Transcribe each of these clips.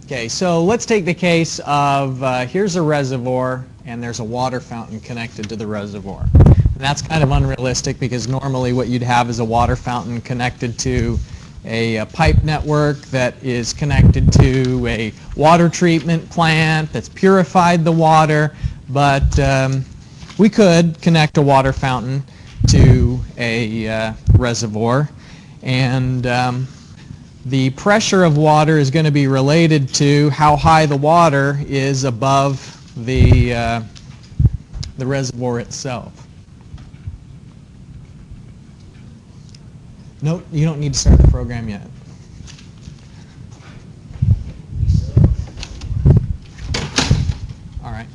Okay, so let's take the case of here's a reservoir and there's a water fountain connected to the reservoir. And that's kind of unrealistic because normally what you'd have is a water fountain connected to a pipe network that is connected to a water treatment plant that's purified the water, but we could connect a water fountain to a reservoir, and the pressure of water is going to be related to how high the water is above the reservoir itself. Nope, you don't need to start the program yet. All right.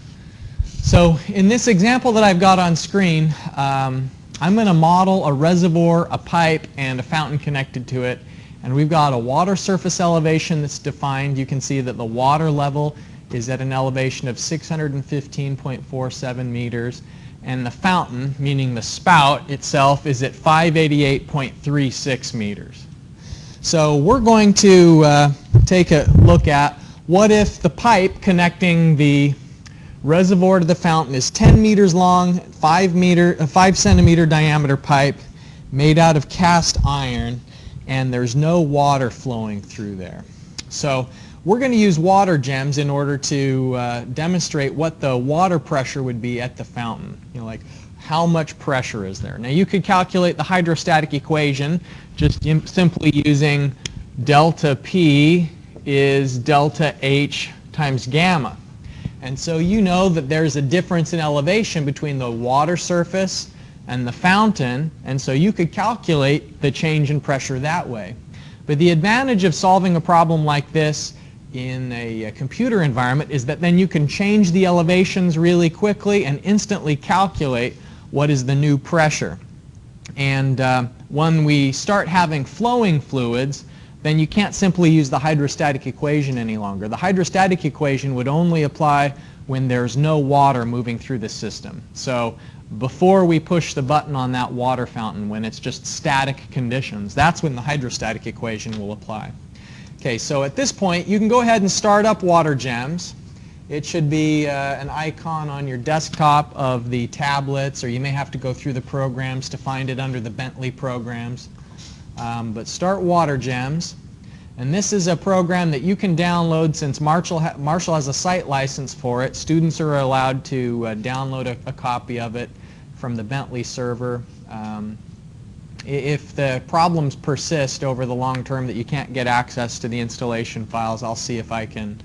So in this example that I've got on screen, I'm going to model a reservoir, a pipe, and a fountain connected to it. And we've got a water surface elevation that's defined. You can see that the water level is at an elevation of 615.47 meters. And the fountain, meaning the spout itself, is at 588.36 meters. So we're going to take a look at what if the pipe connecting the reservoir to the fountain is 10 meters long, 5 centimeter diameter pipe made out of cast iron, and there's no water flowing through there. So we're going to use WaterGEMS in order to demonstrate what the water pressure would be at the fountain. You know, like how much pressure is there. Now you could calculate the hydrostatic equation just simply using delta P is delta H times gamma. And so you know that there's a difference in elevation between the water surface and the fountain, and so you could calculate the change in pressure that way. But the advantage of solving a problem like this in a computer environment is that then you can change the elevations really quickly and instantly calculate what is the new pressure. And when we start having flowing fluids, then you can't simply use the hydrostatic equation any longer. The hydrostatic equation would only apply when there's no water moving through the system. So before we push the button on that water fountain, when it's just static conditions, that's when the hydrostatic equation will apply. Okay, so at this point, you can go ahead and start up WaterGEMS. It should be an icon on your desktop of the tablets, or you may have to go through the programs to find it under the Bentley programs. But start WaterGEMS. And this is a program that you can download since Marshall has a site license for it. Students are allowed to download a copy of it from the Bentley server. If the problems persist over the long term that you can't get access to the installation files, I'll see if I can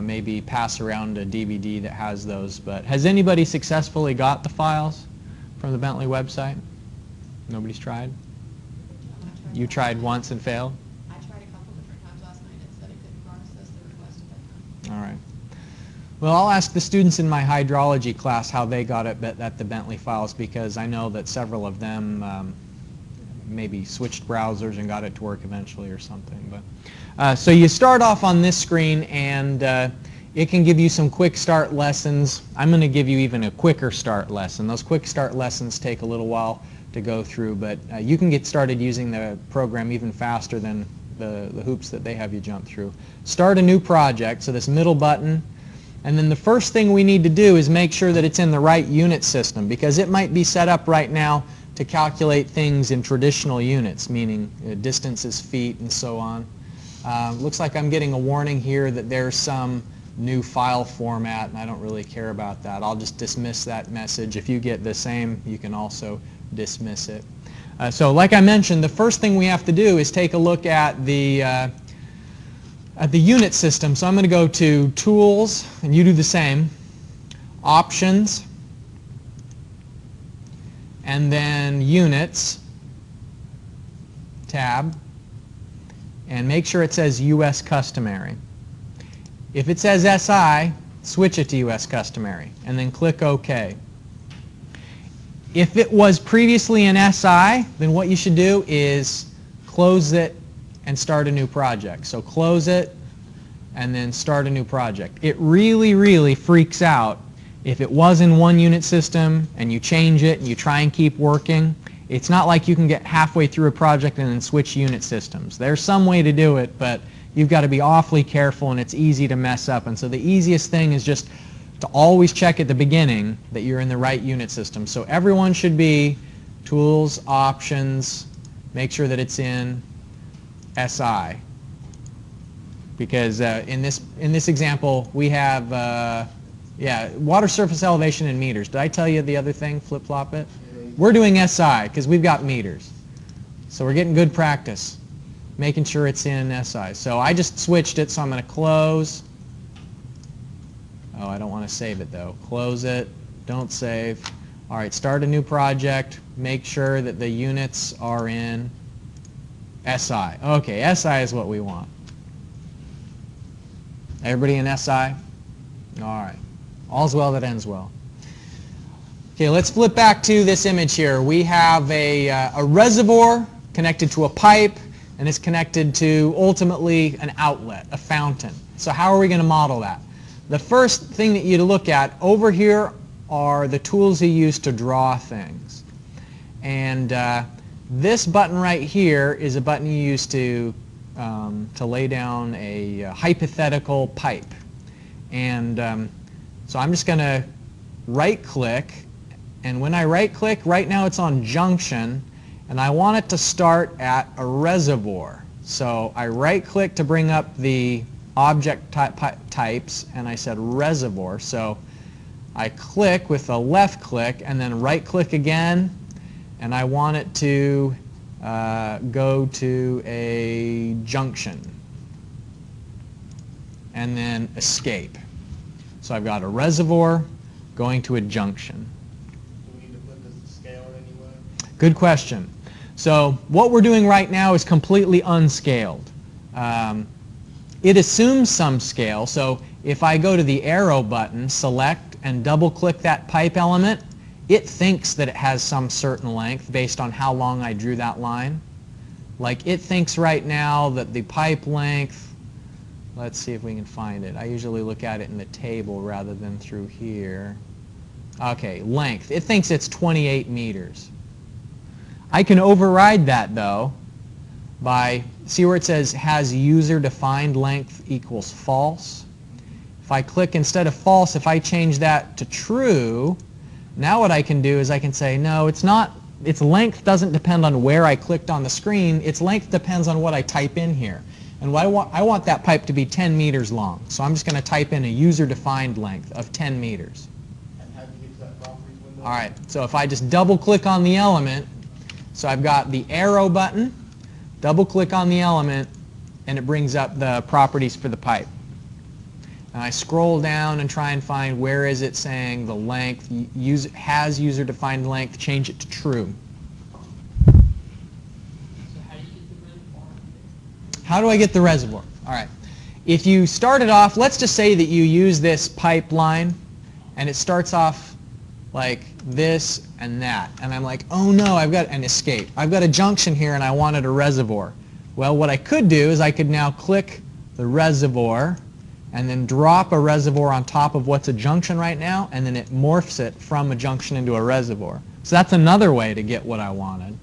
maybe pass around a DVD that has those. But has anybody successfully got the files from the Bentley website? Nobody's tried? You tried once and failed? I tried a couple different times last night. It said it couldn't process the request at that time. All right. Well, I'll ask the students in my hydrology class how they got it at the Bentley files, because I know that several of them maybe switched browsers and got it to work eventually or something. But so you start off on this screen, and it can give you some quick start lessons. I'm going to give you even a quicker start lesson. Those quick start lessons take a little while to go through, but you can get started using the program even faster than the hoops that they have you jump through. Start a new project, so this middle button, and then the first thing we need to do is make sure that it's in the right unit system, because it might be set up right now to calculate things in traditional units, meaning distances, feet, and so on. Looks like I'm getting a warning here that there's some new file format, and I don't really care about that. I'll just dismiss that message. If you get the same, you can also dismiss it. So like I mentioned, the first thing we have to do is take a look at the unit system. So I'm going to go to Tools, and you do the same, Options, and then Units, tab, and make sure it says US Customary. If it says SI, switch it to US Customary, and then click OK. If it was previously an SI, then what you should do is close it and start a new project. So close it and then start a new project. It really, really freaks out if it was in one unit system and you change it and you try and keep working. It's not like you can get halfway through a project and then switch unit systems. There's some way to do it, but you've got to be awfully careful and it's easy to mess up. And so the easiest thing is just to always check at the beginning that you're in the right unit system. So everyone should be Tools, Options, make sure that it's in SI. Because in this example we have water surface elevation in meters. Did I tell you the other thing? Flip-flop it. We're doing SI because we've got meters. So we're getting good practice making sure it's in SI. So I just switched it, so I'm going to close. Oh, I don't want to save it though. Close it. Don't save. All right, start a new project. Make sure that the units are in SI. Okay, SI is what we want. Everybody in SI? All right. All's well that ends well. Okay, let's flip back to this image here. We have a reservoir connected to a pipe, and it's connected to ultimately an outlet, a fountain. So how are we going to model that? The first thing that you look at over here are the tools you use to draw things. And this button right here is a button you use to lay down a hypothetical pipe. And so I'm just going to right-click. And when I right-click, right now it's on junction. And I want it to start at a reservoir. So I right-click to bring up the object types, and I said reservoir. So I click with a left click and then right-click again, and I want it to go to a junction. And then escape. So I've got a reservoir going to a junction. Do we need to put this to scale in any way? Good question. So what we're doing right now is completely unscaled. It assumes some scale. So if I go to the arrow button, select, and double-click that pipe element, it thinks that it has some certain length based on how long I drew that line. Like it thinks right now that the pipe length, let's see if we can find it. I usually look at it in the table rather than through here. Okay, length. It thinks it's 28 meters. I can override that though by, see where it says has user defined length equals false? If I click instead of false, if I change that to true, now what I can do is I can say no, it's not, its length doesn't depend on where I clicked on the screen, its length depends on what I type in here. And I want that pipe to be 10 meters long. So I'm just going to type in a user defined length of 10 meters. And how do you get to that properties window? All right, so if I just double click on the element, so I've got the arrow button, double click on the element, and it brings up the properties for the pipe. And I scroll down and try and find where is it saying the length, has user defined length, change it to true. So how do you get the reservoir? How do I get the reservoir? All right. If you started off, let's just say that you use this pipeline and it starts off like this and that. And I'm like, oh no, I've got an escape. I've got a junction here and I wanted a reservoir. Well, what I could do is I could now click the reservoir and then drop a reservoir on top of what's a junction right now, and then it morphs it from a junction into a reservoir. So that's another way to get what I wanted.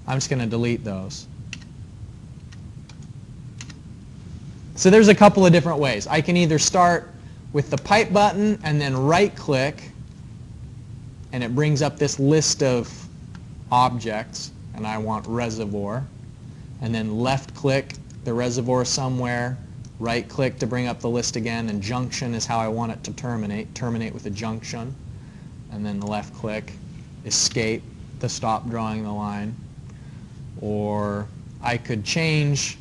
I'm just going to delete those. So there's a couple of different ways. I can either start with the pipe button and then right-click, and it brings up this list of objects, and I want reservoir, and then left-click the reservoir somewhere, right-click to bring up the list again, and junction is how I want it to terminate with a junction, and then left-click, escape to stop drawing the line. Or I could change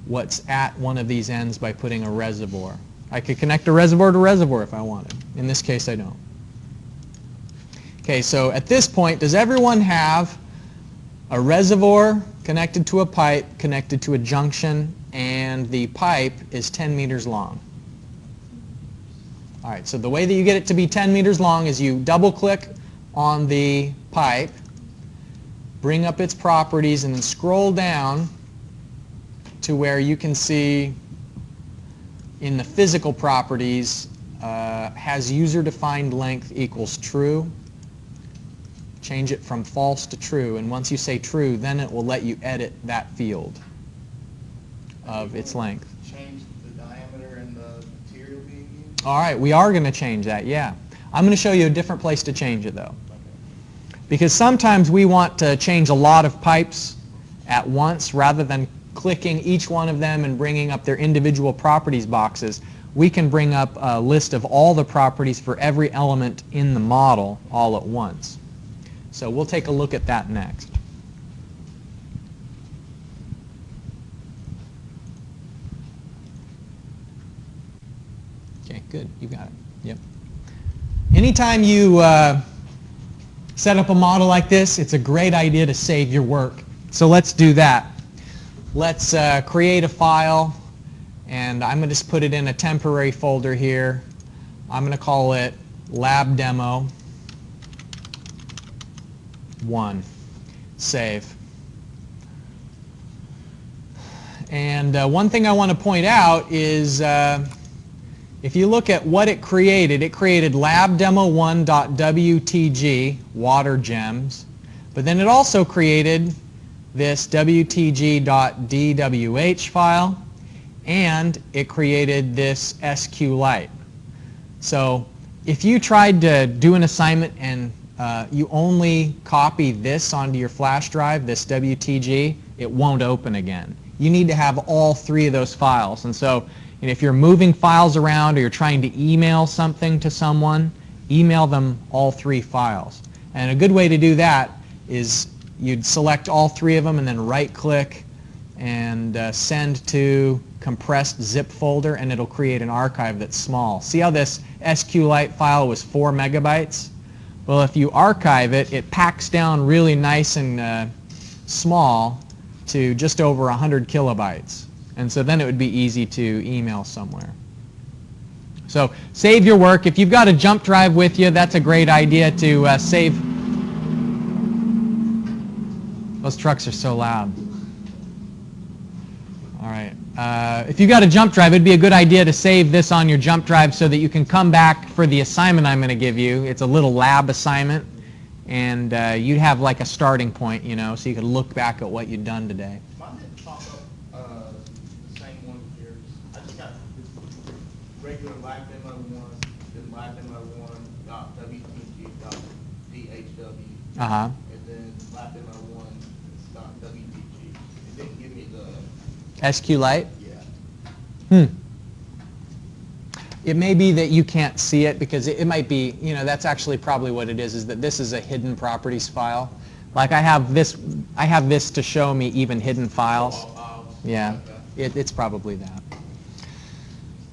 what's at one of these ends by putting a reservoir. I could connect a reservoir to reservoir if I wanted. In this case, I don't. Okay, so at this point, does everyone have a reservoir connected to a pipe, connected to a junction, and the pipe is 10 meters long? All right, so the way that you get it to be 10 meters long is you double-click on the pipe, bring up its properties, and then scroll down to where you can see in the physical properties has user-defined length equals true. Change it from false to true, and once you say true, then it will let you edit that field. of its length. Change the diameter and the material being used? All right, we are going to change that, yeah. I'm going to show you a different place to change it, though. Because sometimes we want to change a lot of pipes at once rather than clicking each one of them and bringing up their individual properties boxes. We can bring up a list of all the properties for every element in the model all at once. So we'll take a look at that next. Okay, good. You got it. Yep. Anytime you set up a model like this, it's a great idea to save your work. So let's do that. Let's create a file, and I'm going to just put it in a temporary folder here. I'm going to call it Lab Demo 1. Save. And one thing I want to point out is if you look at what it created labdemo1.wtg, WaterGEMS, but then it also created this wtg.dwh file, and it created this SQLite. So if you tried to do an assignment and you only copy this onto your flash drive, this WTG, it won't open again. You need to have all three of those files. And so if you're moving files around or you're trying to email something to someone, email them all three files. And a good way to do that is you'd select all three of them and then right-click and send to compressed zip folder, and it'll create an archive that's small. See how this SQLite file was 4 megabytes? Well, if you archive it, it packs down really nice and small to just over 100 kilobytes. And so then it would be easy to email somewhere. So save your work. If you've got a jump drive with you, that's a great idea to save. Those trucks are so loud. All right. If you've got a jump drive, it'd be a good idea to save this on your jump drive so that you can come back for the assignment I'm going to give you. It's a little lab assignment, and you'd have like a starting point, you know, so you could look back at what you'd done today. Mine didn't pop up the same one as yours. I just got this regular lab demo 1, then lab demo 1.wtg.dhw, Uh-huh. and then lab demo 1.wtg. It didn't give me the SQLite? yeah. It may be that you can't see it because it might be, you know, that's actually probably what it is that this is a hidden properties file. Like I have this to show me even hidden files. Yeah, it's probably that.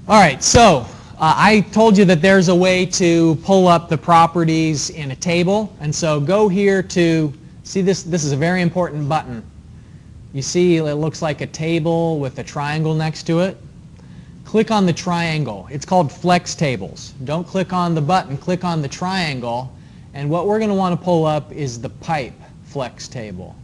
All right, so I told you that there's a way to pull up the properties in a table, and so go here to, see this is a very important button. You see it looks like a table with a triangle next to it. Click on the triangle. It's called Flex Tables. Don't click on the button, click on the triangle, and what we're going to want to pull up is the pipe flex table.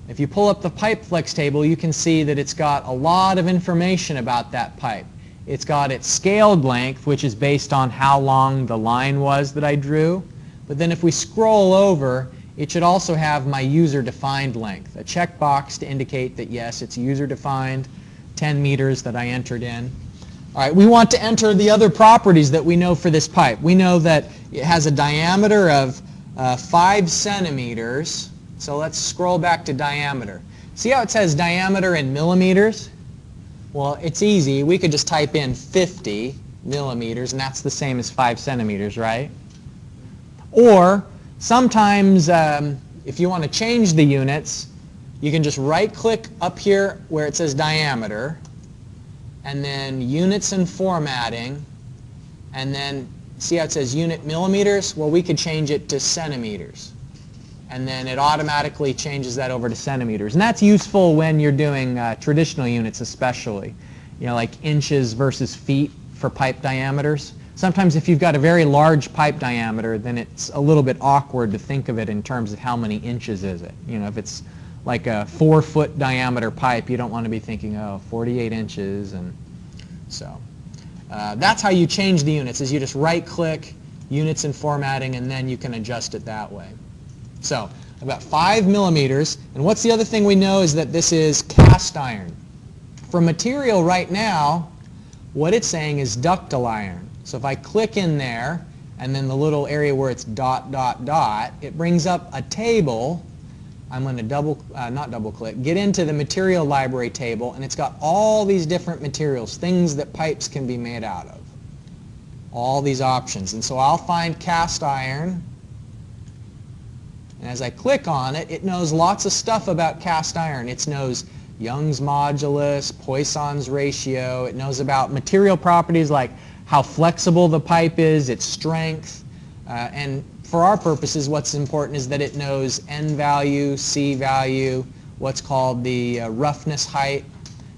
If you pull up the pipe flex table, you can see that it's got a lot of information about that pipe. It's got its scaled length, which is based on how long the line was that I drew. But then if we scroll over, it should also have my user-defined length, a checkbox to indicate that yes, it's user-defined, 10 meters that I entered in. All right, we want to enter the other properties that we know for this pipe. We know that it has a diameter of 5 centimeters. So let's scroll back to diameter. See how it says diameter in millimeters? Well, it's easy. We could just type in 50 millimeters, and that's the same as 5 centimeters, right? Or sometimes if you want to change the units, you can just right-click up here where it says diameter, and then units and formatting, and then see how it says unit millimeters? Well, we could change it to centimeters. And then it automatically changes that over to centimeters. And that's useful when you're doing traditional units especially, you know, like inches versus feet for pipe diameters. Sometimes if you've got a very large pipe diameter, then it's a little bit awkward to think of it in terms of how many inches is it. You know, if it's like a 4-foot diameter pipe, you don't want to be thinking, oh, 48 inches. And so that's how you change the units, is you just right-click, units and formatting, and then you can adjust it that way. So I've got 5 millimeters, and what's the other thing we know is that this is cast iron. for material right now, what it's saying is ductile iron. So if I click in there, and then the little area where it's dot, dot, dot, it brings up a table. I'm going to not double click, get into the material library table, and it's got all these different materials, things that pipes can be made out of. All these options. And so I'll find cast iron, and as I click on it, it knows lots of stuff about cast iron. It knows Young's modulus, Poisson's ratio. It knows about material properties like how flexible the pipe is, its strength, and for our purposes what's important is that it knows N value, C value, what's called the roughness height.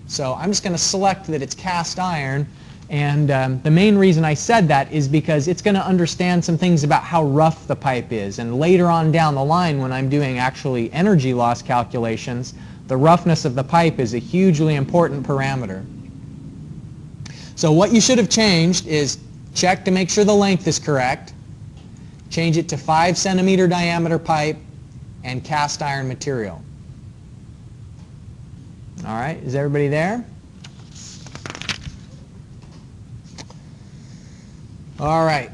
So I'm just going to select that it's cast iron, and the main reason I said that is because it's going to understand some things about how rough the pipe is, and later on down the line when I'm doing actually energy loss calculations, the roughness of the pipe is a hugely important parameter. So what you should have changed is check to make sure the length is correct, change it to 5 centimeter diameter pipe, and cast iron material. All right, is everybody there? All right.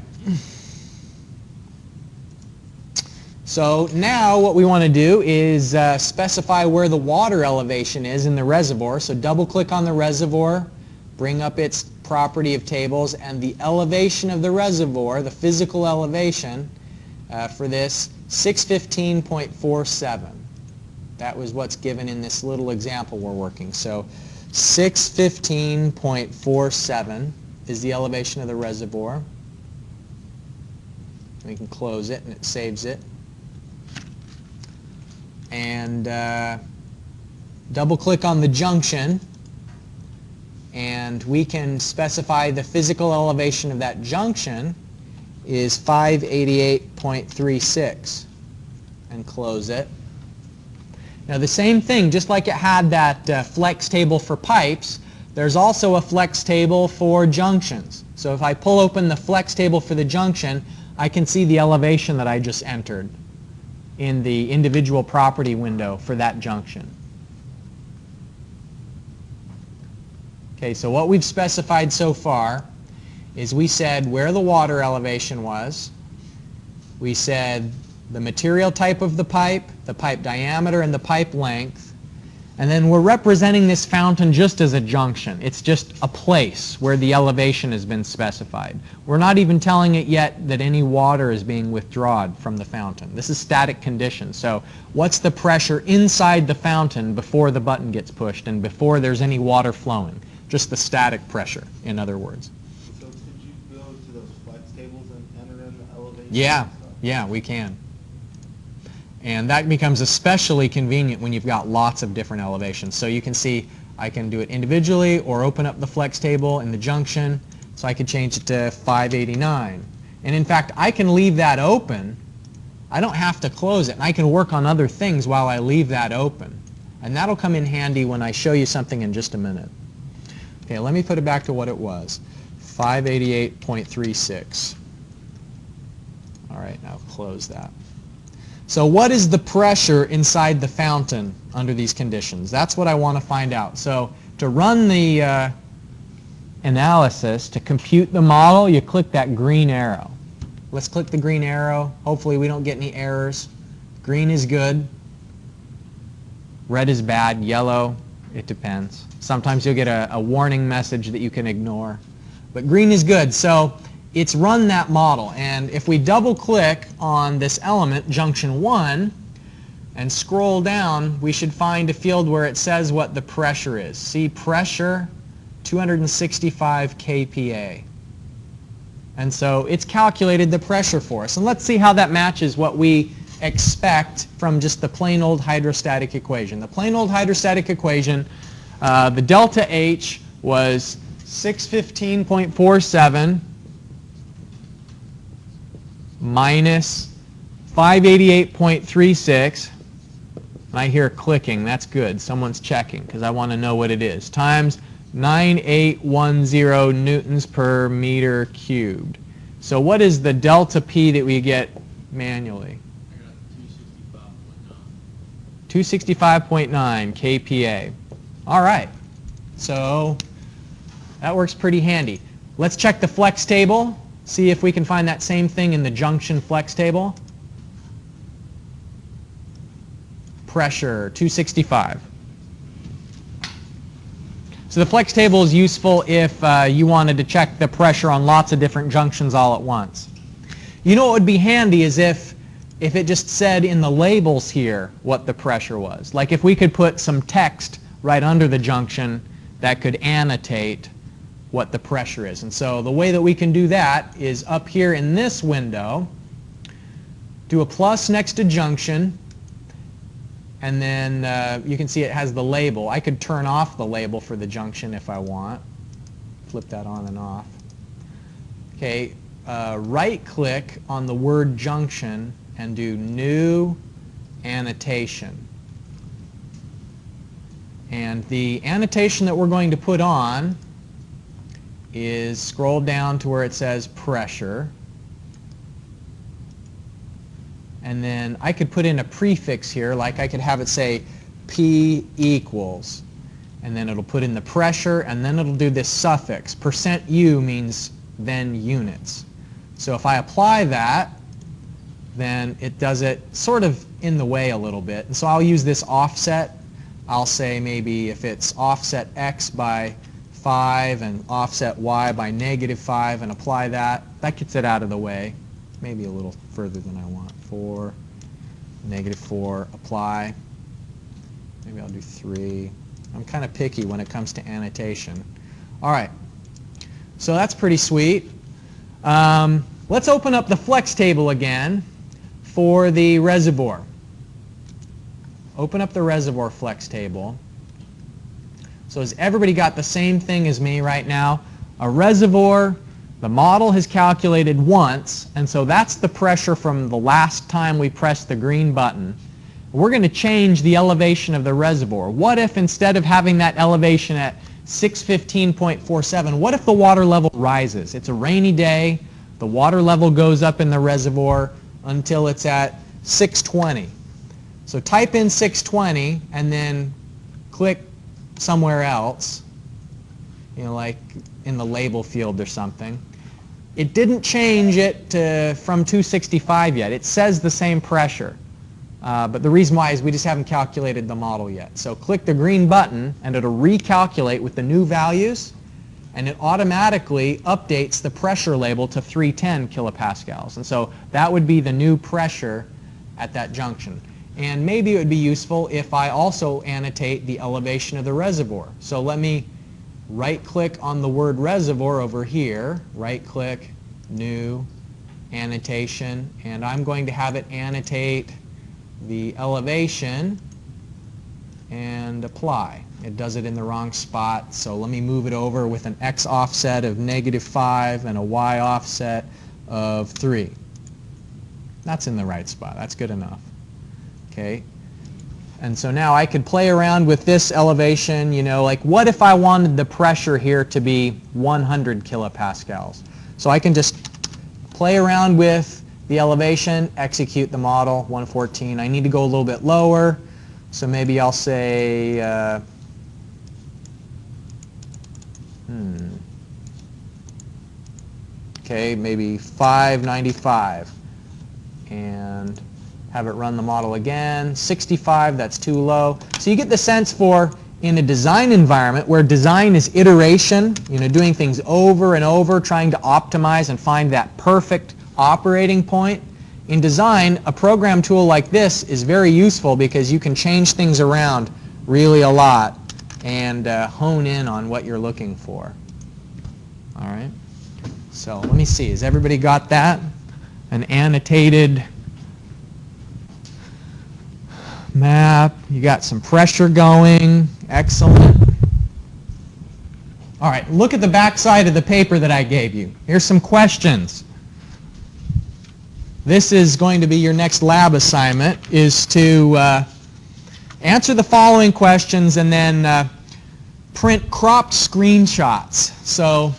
So now what we want to do is specify where the water elevation is in the reservoir. So double click on the reservoir, bring up its property of tables, and the elevation of the reservoir, the physical elevation for this, 615.47. That was what's given in this little example we're working. So 615.47 is the elevation of the reservoir. We can close it and it saves it. And double click on the junction, and we can specify the physical elevation of that junction is 588.36, and close it. Now the same thing, just like it had that flex table for pipes, there's also a flex table for junctions. So if I pull open the flex table for the junction, I can see the elevation that I just entered in the individual property window for that junction. Okay, so what we've specified so far is we said where the water elevation was, we said the material type of the pipe diameter, and the pipe length, and then we're representing this fountain just as a junction. It's just a place where the elevation has been specified. We're not even telling it yet that any water is being withdrawn from the fountain. This is static conditions. So what's the pressure inside the fountain before the button gets pushed and before there's any water flowing? Just the static pressure, in other words. So could you go to those flex tables and enter in the elevation? Yeah, we can. And that becomes especially convenient when you've got lots of different elevations. So you can see I can do it individually or open up the flex table in the junction. So I could change it to 589. And in fact, I can leave that open. I don't have to close it. And I can work on other things while I leave that open. And that'll come in handy when I show you something in just a minute. Okay, let me put it back to what it was. 588.36. All right, now close that. So what is the pressure inside the fountain under these conditions? That's what I want to find out. So to run the analysis, to compute the model, you click that green arrow. Let's click the green arrow. Hopefully we don't get any errors. Green is good. Red is bad. Yellow, it depends. Sometimes you'll get a warning message that you can ignore. But green is good. So it's run that model, and if we double click on this element, junction 1, and scroll down, we should find a field where it says what the pressure is. See, pressure 265 kPa. And so it's calculated the pressure for us. And let's see how that matches what we expect from just the plain old hydrostatic equation. The plain old hydrostatic equation, the delta H was 615.47 minus 588.36, and I hear clicking. That's good. Someone's checking because I want to know what it is. Times 9810 newtons per meter cubed. So what is the delta P that we get manually? I got 265.9. 265.9 kPa. All right. So that works pretty handy. Let's check the flex table, see if we can find that same thing in the junction flex table. Pressure, 265. So the flex table is useful if you wanted to check the pressure on lots of different junctions all at once. You know what would be handy is if it just said in the labels here what the pressure was. Like if we could put some text right under the junction that could annotate what the pressure is. And so the way that we can do that is up here in this window, do a plus next to junction, and then you can see it has the label. I could turn off the label for the junction if I want. Flip that on and off. Okay, right-click on the word junction and do New Annotation. And the annotation that we're going to put on is scroll down to where it says pressure. And then I could put in a prefix here, like I could have it say P equals. And then it'll put in the pressure, and then it'll do this suffix. %U means then units. So if I apply that, then it does it sort of in the way a little bit. And so I'll use this offset. I'll say maybe if it's offset X by 5 and offset Y by -5 and apply that. That gets it out of the way. Maybe a little further than I want. 4, -4, apply. Maybe I'll do 3. I'm kind of picky when it comes to annotation. All right. So that's pretty sweet. Let's open up the flex table again for the reservoir. Open up the reservoir flex table. So has everybody got the same thing as me right now? A reservoir, the model has calculated once, and so that's the pressure from the last time we pressed the green button. We're going to change the elevation of the reservoir. What if instead of having that elevation at 615.47, what if the water level rises? It's a rainy day, the water level goes up in the reservoir until it's at 620. So type in 620 and then click somewhere else, you know, like in the label field or something. It didn't change it from 265 yet. It says the same pressure. But the reason why is we just haven't calculated the model yet. So click the green button and it'll recalculate with the new values, and it automatically updates the pressure label to 310 kilopascals. And so that would be the new pressure at that junction. And maybe it would be useful if I also annotate the elevation of the reservoir. So let me right-click on the word reservoir over here, right-click, New, Annotation, and I'm going to have it annotate the elevation and apply. It does it in the wrong spot, so let me move it over with an X offset of -5 and a Y offset of 3. That's in the right spot. That's good enough. Okay, and so now I could play around with this elevation, you know, like what if I wanted the pressure here to be 100 kilopascals? So I can just play around with the elevation, execute the model, 114. I need to go a little bit lower, so maybe I'll say, okay, maybe 595. And have it run the model again. 65, that's too low. So you get the sense for, in a design environment where design is iteration, you know, doing things over and over, trying to optimize and find that perfect operating point. In design, a program tool like this is very useful because you can change things around really a lot and hone in on what you're looking for. All right. So let me see. Has everybody got that? An annotated map. You got some pressure going. Excellent. All right, look at the back side of the paper that I gave you. Here's some questions. This is going to be your next lab assignment, is to answer the following questions and then print cropped screenshots. So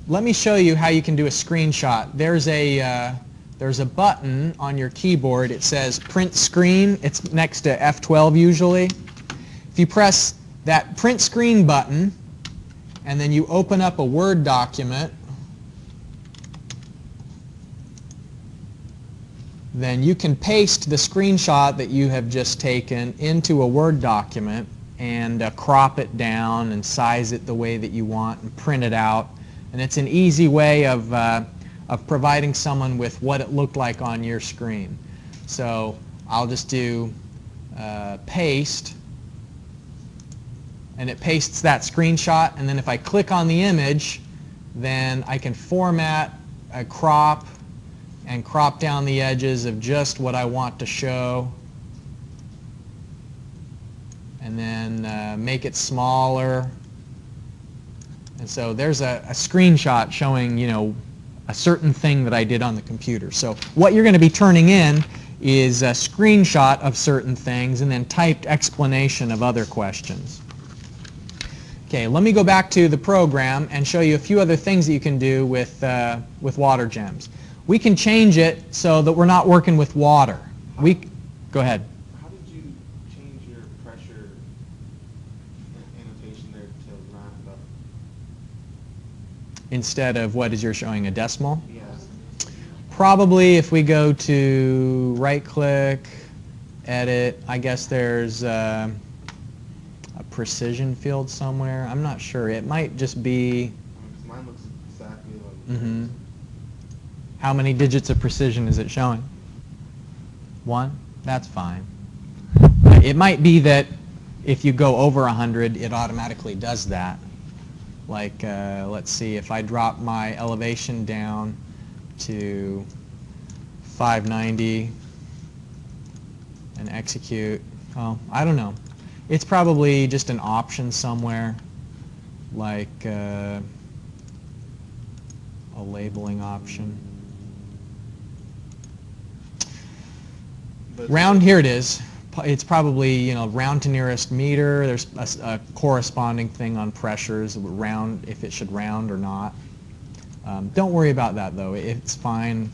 let me show you how you can do a screenshot. There's a button on your keyboard. It says print screen. It's next to F12 usually. If you press that print screen button, and then you open up a Word document, then you can paste the screenshot that you have just taken into a Word document and crop it down and size it the way that you want and print it out. And it's an easy way of providing someone with what it looked like on your screen. So I'll just do paste, and it pastes that screenshot, and then if I click on the image, then I can format, crop, and crop down the edges of just what I want to show, and then make it smaller. And so there's a screenshot showing, you know, a certain thing that I did on the computer. So what you're going to be turning in is a screenshot of certain things and then typed explanation of other questions. Okay, let me go back to the program and show you a few other things that you can do with WaterGEMS. We can change it so that we're not working with water. Go ahead. How did you change your pressure annotation there to round up? Instead of what is you're showing, a decimal? Yeah. Probably if we go to right-click, edit, I guess there's a precision field somewhere. I'm not sure. It might just be... Because mine looks exactly like... How many digits of precision is it showing? 1? That's fine. It might be that if you go over 100, it automatically does that. Like, let's see, if I drop my elevation down to 590 and execute, oh, I don't know. It's probably just an option somewhere, like a labeling option. Round, here it is. It's probably, you know, round to nearest meter. There's a corresponding thing on pressures, round, if it should round or not. Don't worry about that, though. It's fine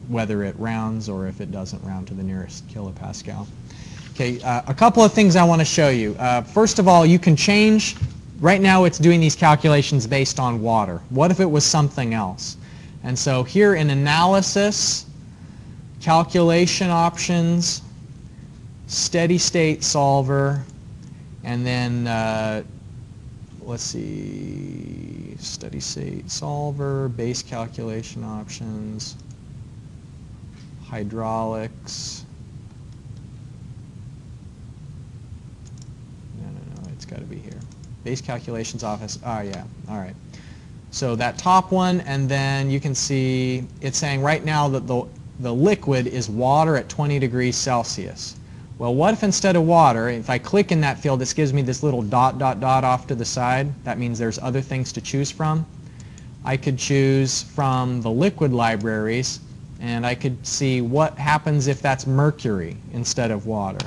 whether it rounds or if it doesn't round to the nearest kilopascal. Okay, a couple of things I want to show you. First of all, you can change. Right now it's doing these calculations based on water. What if it was something else? And so here in analysis, calculation options, steady state solver, and then let's see, steady state solver, base calculation options, hydraulics. No, it's got to be here. Base calculations office. Oh yeah, all right. So that top one, and then you can see it's saying right now that the liquid is water at 20 degrees Celsius. Well, what if instead of water, if I click in that field, this gives me this little dot, dot, dot off to the side. That means there's other things to choose from. I could choose from the liquid libraries, and I could see what happens if that's mercury instead of water.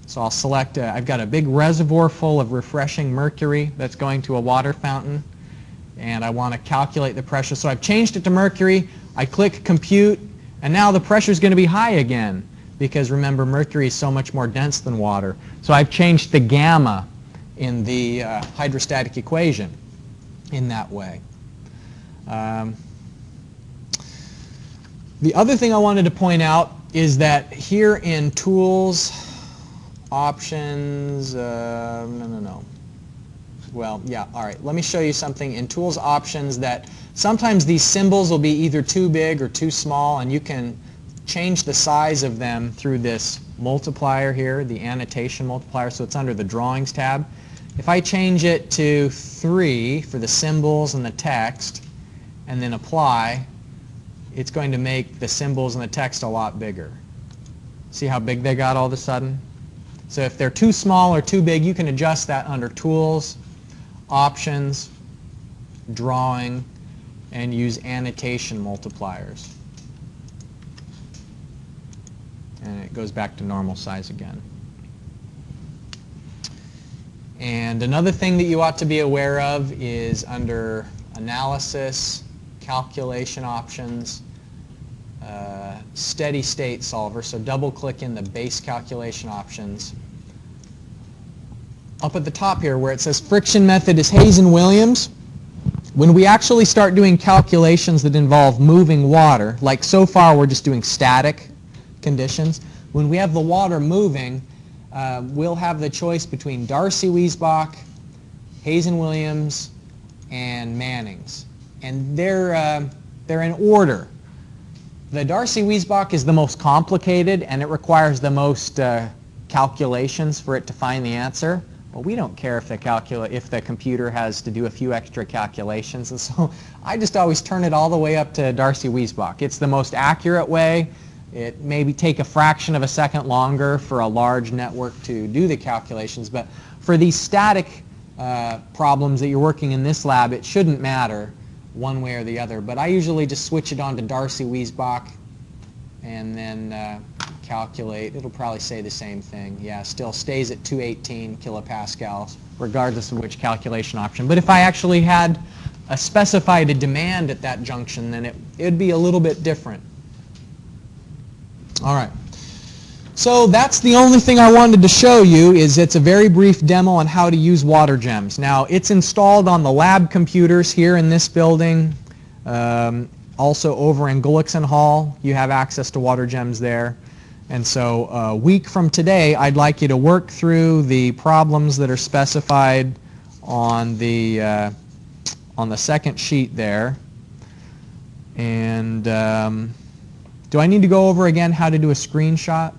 So I'll select, I've got a big reservoir full of refreshing mercury that's going to a water fountain, and I want to calculate the pressure. So I've changed it to mercury. I click compute, and now the pressure is going to be high again, because remember, mercury is so much more dense than water. So I've changed the gamma in the hydrostatic equation in that way. The other thing I wanted to point out is that here in Tools, Options, no. Well, yeah, all right. Let me show you something in Tools, Options that sometimes these symbols will be either too big or too small, and you can change the size of them through this multiplier here, the annotation multiplier, so it's under the Drawings tab. If I change it to 3 for the symbols and the text, and then apply, it's going to make the symbols and the text a lot bigger. See how big they got all of a sudden? So if they're too small or too big, you can adjust that under Tools, Options, Drawing, and use annotation multipliers. And it goes back to normal size again. And another thing that you ought to be aware of is under Analysis, Calculation Options, Steady State Solver. So double click in the base calculation options. up at the top here where it says friction method is Hayes and Williams. When we actually start doing calculations that involve moving water, like so far we're just doing static conditions, when we have the water moving, we'll have the choice between Darcy-Weisbach, Hayes and Williams, and Manning's. And they're in order. The Darcy-Weisbach is the most complicated, and it requires the most calculations for it to find the answer. But we don't care if the computer has to do a few extra calculations. And so I just always turn it all the way up to Darcy-Weisbach. It's the most accurate way. It maybe take a fraction of a second longer for a large network to do the calculations. But for these static problems that you're working in this lab, it shouldn't matter one way or the other. But I usually just switch it on to Darcy-Weisbach and then calculate. It'll probably say the same thing. Yeah, still stays at 218 kilopascals, regardless of which calculation option. But if I actually had a specified a demand at that junction, then it'd be a little bit different. All right. So that's the only thing I wanted to show you. Is it's a very brief demo on how to use WaterGEMS. Now, it's installed on the lab computers here in this building. Also over in Gullickson Hall, you have access to WaterGEMS there. And so a week from today, I'd like you to work through the problems that are specified on the second sheet there. And do I need to go over again how to do a screenshot?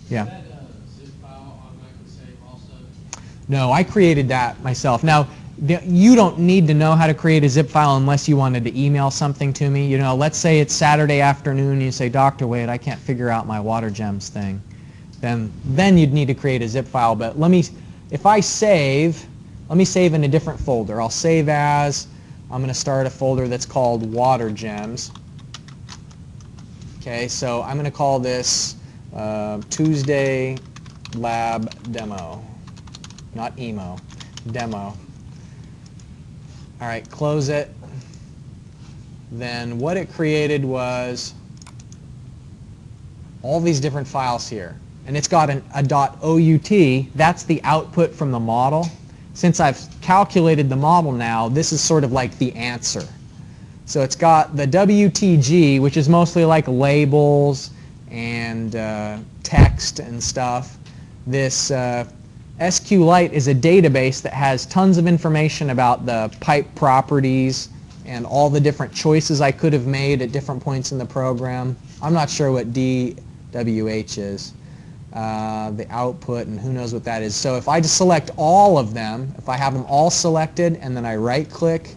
Yeah. Is that zip file automatically save also? No, I created that myself. Now, you don't need to know how to create a zip file unless you wanted to email something to me. You know, let's say it's Saturday afternoon and you say, Dr. Wade, I can't figure out my WaterGEMS thing. Then you'd need to create a zip file. But let me save in a different folder. I'll save as, I'm going to start a folder that's called WaterGEMS. Okay, so I'm going to call this Tuesday Lab Demo. Not emo, demo. All right, close it. Then what it created was all these different files here. And it's got a .out. That's the output from the model. Since I've calculated the model now, this is sort of like the answer. So it's got the WTG, which is mostly like labels and text and stuff. This SQLite is a database that has tons of information about the pipe properties and all the different choices I could have made at different points in the program. I'm not sure what DWH is, the output, and who knows what that is. So if I just select all of them, if I have them all selected and then I right-click,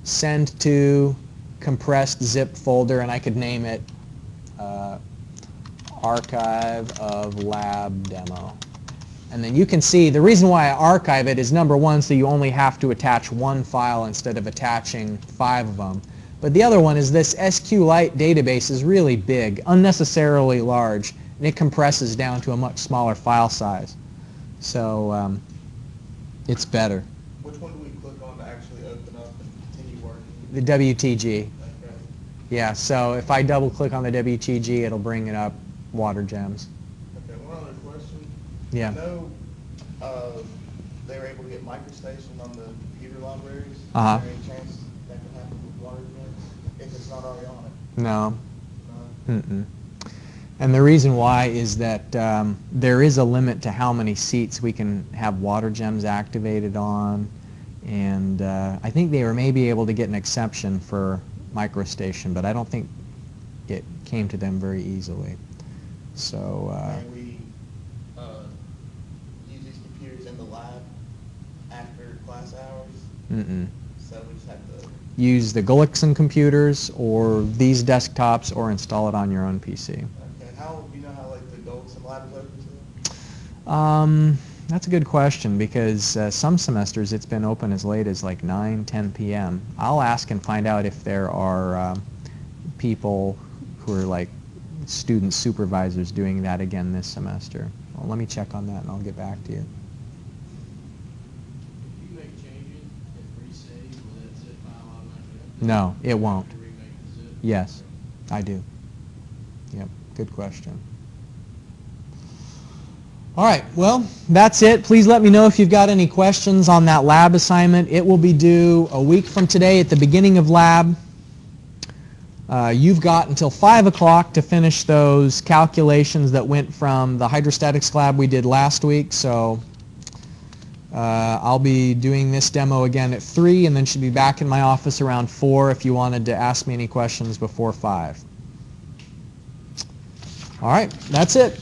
send to compressed zip folder, and I could name it Archive of Lab Demo. And then you can see the reason why I archive it is number one, so you only have to attach one file instead of attaching 5 of them. But the other one is this SQLite database is really big, unnecessarily large, and it compresses down to a much smaller file size. So it's better. Which one do we click on to actually open up and continue working? The WTG. Okay. Yeah, so if I double click on the WTG, it'll bring it up WaterGEMS. Okay, one other question. Yeah. I know they were able to get MicroStation on the computer libraries. Uh-huh. Is there any chance that could happen with WaterGEMS if it's not already on it? No. No? Mm-mm. And the reason why is that there is a limit to how many seats we can have WaterGEMS activated on, and I think they were maybe able to get an exception for MicroStation, but I don't think it came to them very easily. So Can we use these computers in the lab after class hours? So we just have to... use the Gullickson computers or these desktops or install it on your own PC. Okay, how do you know how like the Gullickson lab is open to them? That's a good question, because some semesters it's been open as late as like 9, 10 p.m. I'll ask and find out if there are people who are like student supervisors doing that again this semester. Well, let me check on that and I'll get back to you. If you make changes, it resaves, will that zip file automatically update? No, it won't. You remake the zip? Yes, I do. Yep, good question. All right, well, that's it. Please let me know if you've got any questions on that lab assignment. It will be due a week from today at the beginning of lab. You've got until 5 o'clock to finish those calculations that went from the hydrostatics lab we did last week. So I'll be doing this demo again at 3 and then should be back in my office around 4 if you wanted to ask me any questions before 5. All right, that's it.